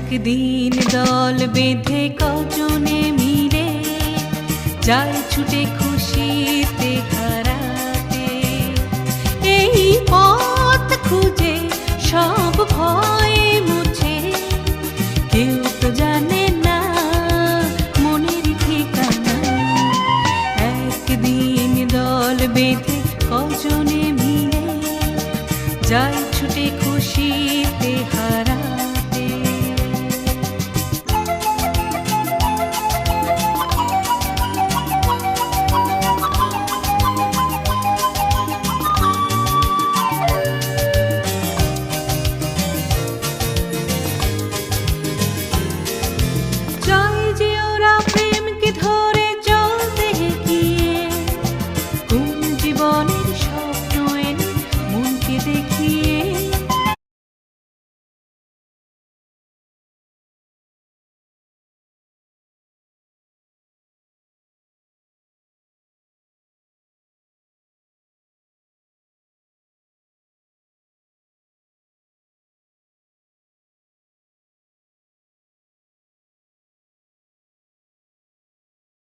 একদিন দল বেঁধে কজনে মিলে যায় ছুটে খুশিতে হারাতে। এই পথ খুঁজে সব ভয় মুছে, কেউ তো জানে না মনের ঠিকানা। একদিন দল বেঁধে কজনে মিলে যায় ছুটে খুশিতে